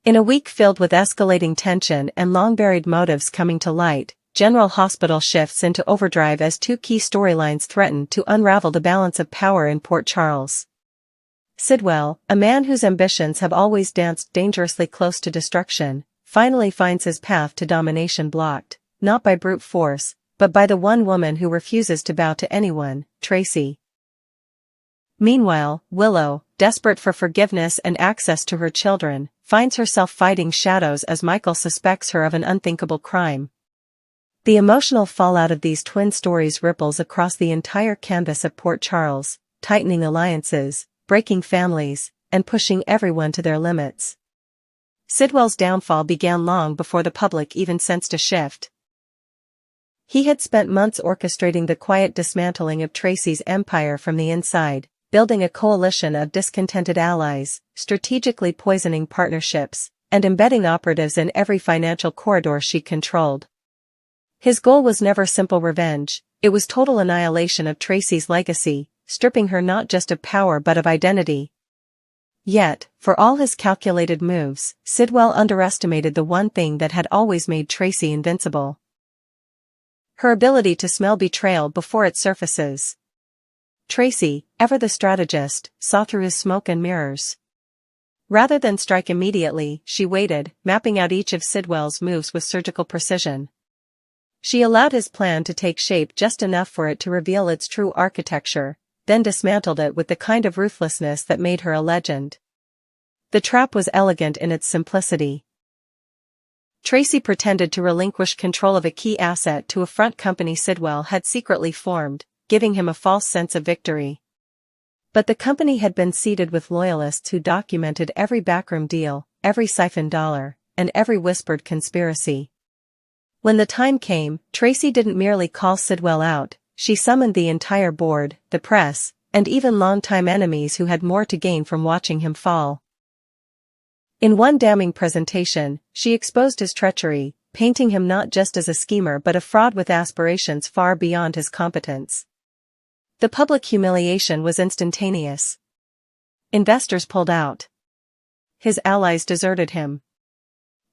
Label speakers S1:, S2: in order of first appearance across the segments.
S1: In a week filled with escalating tension and long-buried motives coming to light, General Hospital shifts into overdrive as two key storylines threaten to unravel the balance of power in Port Charles. Sidwell, a man whose ambitions have always danced dangerously close to destruction, finally finds his path to domination blocked, not by brute force, but by the one woman who refuses to bow to anyone, Tracy. Meanwhile, Willow, desperate for forgiveness and access to her children, finds herself fighting shadows as Michael suspects her of an unthinkable crime. The emotional fallout of these twin stories ripples across the entire canvas of Port Charles, tightening alliances, breaking families, and pushing everyone to their limits. Sidwell's downfall began long before the public even sensed a shift. He had spent months orchestrating the quiet dismantling of Tracy's empire from the inside, building a coalition of discontented allies, strategically poisoning partnerships, and embedding operatives in every financial corridor she controlled. His goal was never simple revenge, it was total annihilation of Tracy's legacy, stripping her not just of power but of identity. Yet, for all his calculated moves, Sidwell underestimated the one thing that had always made Tracy invincible. Her ability to smell betrayal before it surfaces. Tracy, ever the strategist, saw through his smoke and mirrors. Rather than strike immediately, she waited, mapping out each of Sidwell's moves with surgical precision. She allowed his plan to take shape just enough for it to reveal its true architecture, then dismantled it with the kind of ruthlessness that made her a legend. The trap was elegant in its simplicity. Tracy pretended to relinquish control of a key asset to a front company Sidwell had secretly formed, giving him a false sense of victory. But the company had been seeded with loyalists who documented every backroom deal, every siphoned dollar, and every whispered conspiracy. When the time came, Tracy didn't merely call Sidwell out, she summoned the entire board, the press, and even longtime enemies who had more to gain from watching him fall. In one damning presentation, she exposed his treachery, painting him not just as a schemer but a fraud with aspirations far beyond his competence. The public humiliation was instantaneous. Investors pulled out. His allies deserted him.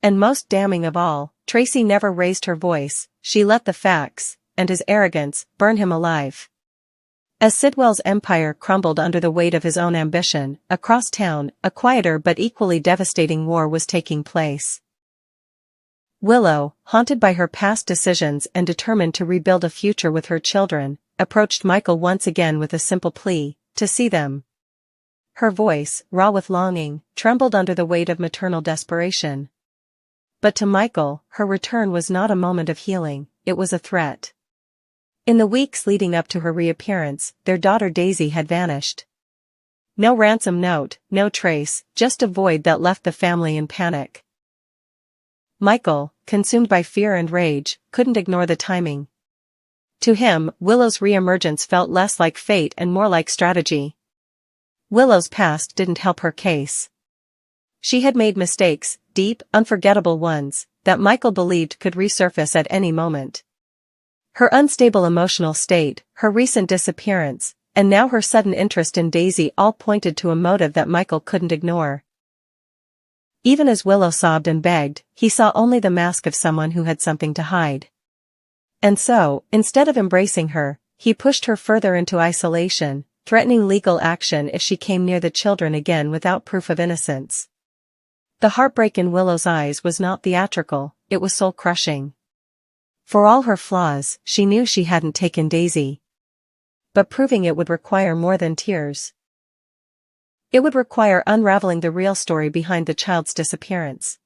S1: And most damning of all, Tracy never raised her voice, she let the facts, and his arrogance, burn him alive. As Sidwell's empire crumbled under the weight of his own ambition, across town, a quieter but equally devastating war was taking place. Willow, haunted by her past decisions and determined to rebuild a future with her children, approached Michael once again with a simple plea, to see them. Her voice, raw with longing, trembled under the weight of maternal desperation. But to Michael, her return was not a moment of healing, it was a threat. In the weeks leading up to her reappearance, their daughter Daisy had vanished. No ransom note, no trace, just a void that left the family in panic. Michael, consumed by fear and rage, couldn't ignore the timing. To him, Willow's reemergence felt less like fate and more like strategy. Willow's past didn't help her case. She had made mistakes, deep, unforgettable ones, that Michael believed could resurface at any moment. Her unstable emotional state, her recent disappearance, and now her sudden interest in Daisy all pointed to a motive that Michael couldn't ignore. Even as Willow sobbed and begged, he saw only the mask of someone who had something to hide. And so, instead of embracing her, he pushed her further into isolation, threatening legal action if she came near the children again without proof of innocence. The heartbreak in Willow's eyes was not theatrical, it was soul-crushing. For all her flaws, she knew she hadn't taken Daisy. But proving it would require more than tears. It would require unraveling the real story behind the child's disappearance.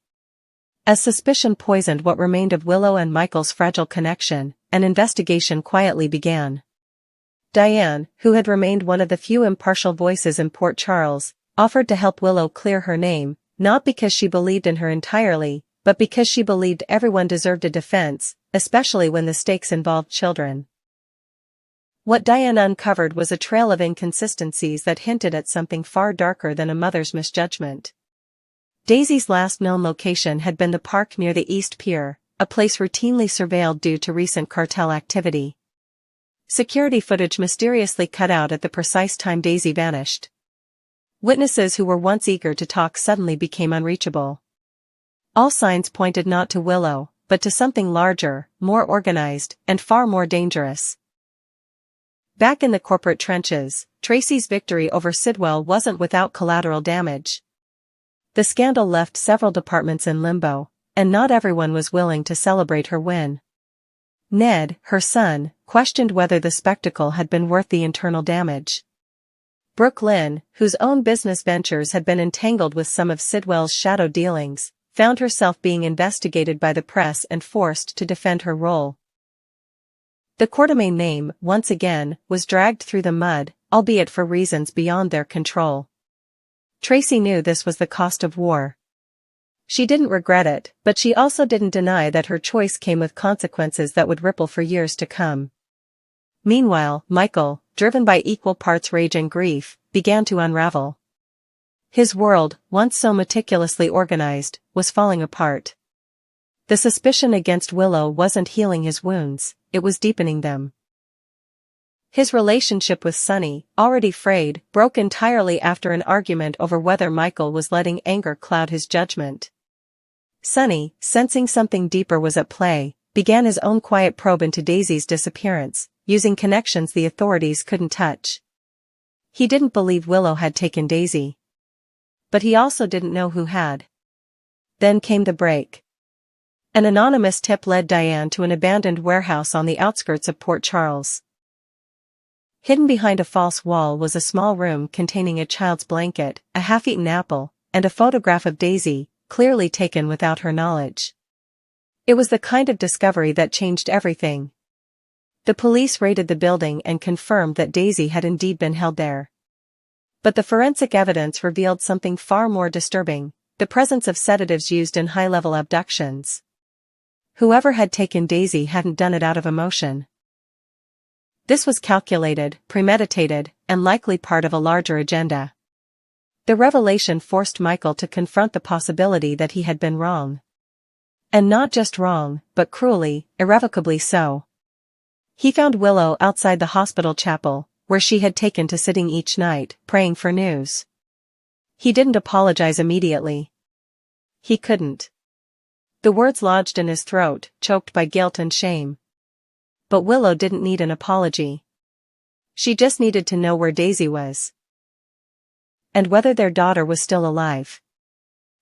S1: As suspicion poisoned what remained of Willow and Michael's fragile connection, an investigation quietly began. Diane, who had remained one of the few impartial voices in Port Charles, offered to help Willow clear her name, not because she believed in her entirely, but because she believed everyone deserved a defense, especially when the stakes involved children. What Diane uncovered was a trail of inconsistencies that hinted at something far darker than a mother's misjudgment. Daisy's last known location had been the park near the East Pier, a place routinely surveilled due to recent cartel activity. Security footage mysteriously cut out at the precise time Daisy vanished. Witnesses who were once eager to talk suddenly became unreachable. All signs pointed not to Willow, but to something larger, more organized, and far more dangerous. Back in the corporate trenches, Tracy's victory over Sidwell wasn't without collateral damage. The scandal left several departments in limbo, and not everyone was willing to celebrate her win. Ned, her son, questioned whether the spectacle had been worth the internal damage. Brooke Lynn, whose own business ventures had been entangled with some of Sidwell's shadow dealings, found herself being investigated by the press and forced to defend her role. The Quartermain name, once again, was dragged through the mud, albeit for reasons beyond their control. Tracy knew this was the cost of war. She didn't regret it, but she also didn't deny that her choice came with consequences that would ripple for years to come. Meanwhile, Michael, driven by equal parts rage and grief, began to unravel. His world, once so meticulously organized, was falling apart. The suspicion against Willow wasn't healing his wounds, it was deepening them. His relationship with Sonny, already frayed, broke entirely after an argument over whether Michael was letting anger cloud his judgment. Sonny, sensing something deeper was at play, began his own quiet probe into Daisy's disappearance, using connections the authorities couldn't touch. He didn't believe Willow had taken Daisy. But he also didn't know who had. Then came the break. An anonymous tip led Diane to an abandoned warehouse on the outskirts of Port Charles. Hidden behind a false wall was a small room containing a child's blanket, a half-eaten apple, and a photograph of Daisy, clearly taken without her knowledge. It was the kind of discovery that changed everything. The police raided the building and confirmed that Daisy had indeed been held there. But the forensic evidence revealed something far more disturbing, the presence of sedatives used in high-level abductions. Whoever had taken Daisy hadn't done it out of emotion. This was calculated, premeditated, and likely part of a larger agenda. The revelation forced Michael to confront the possibility that he had been wrong. And not just wrong, but cruelly, irrevocably so. He found Willow outside the hospital chapel, where she had taken to sitting each night, praying for news. He didn't apologize immediately. He couldn't. The words lodged in his throat, choked by guilt and shame. But Willow didn't need an apology. She just needed to know where Daisy was. And whether their daughter was still alive.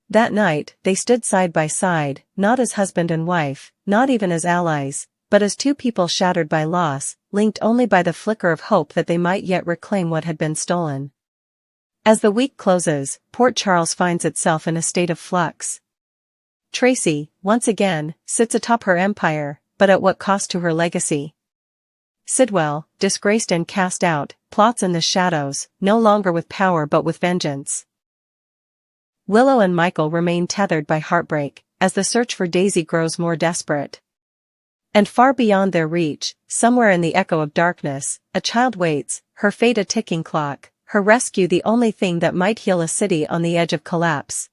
S1: That night, they stood side by side, not as husband and wife, not even as allies, but as two people shattered by loss, linked only by the flicker of hope that they might yet reclaim what had been stolen. As the week closes, Port Charles finds itself in a state of flux. Tracy, once again, sits atop her empire, but at what cost to her legacy? Sidwell, disgraced and cast out, plots in the shadows, no longer with power but with vengeance. Willow and Michael remain tethered by heartbreak, as the search for Daisy grows more desperate. And far beyond their reach, somewhere in the echo of darkness, a child waits, her fate a ticking clock, her rescue the only thing that might heal a city on the edge of collapse.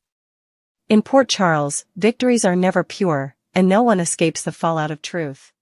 S1: In Port Charles, victories are never pure, and no one escapes the fallout of truth.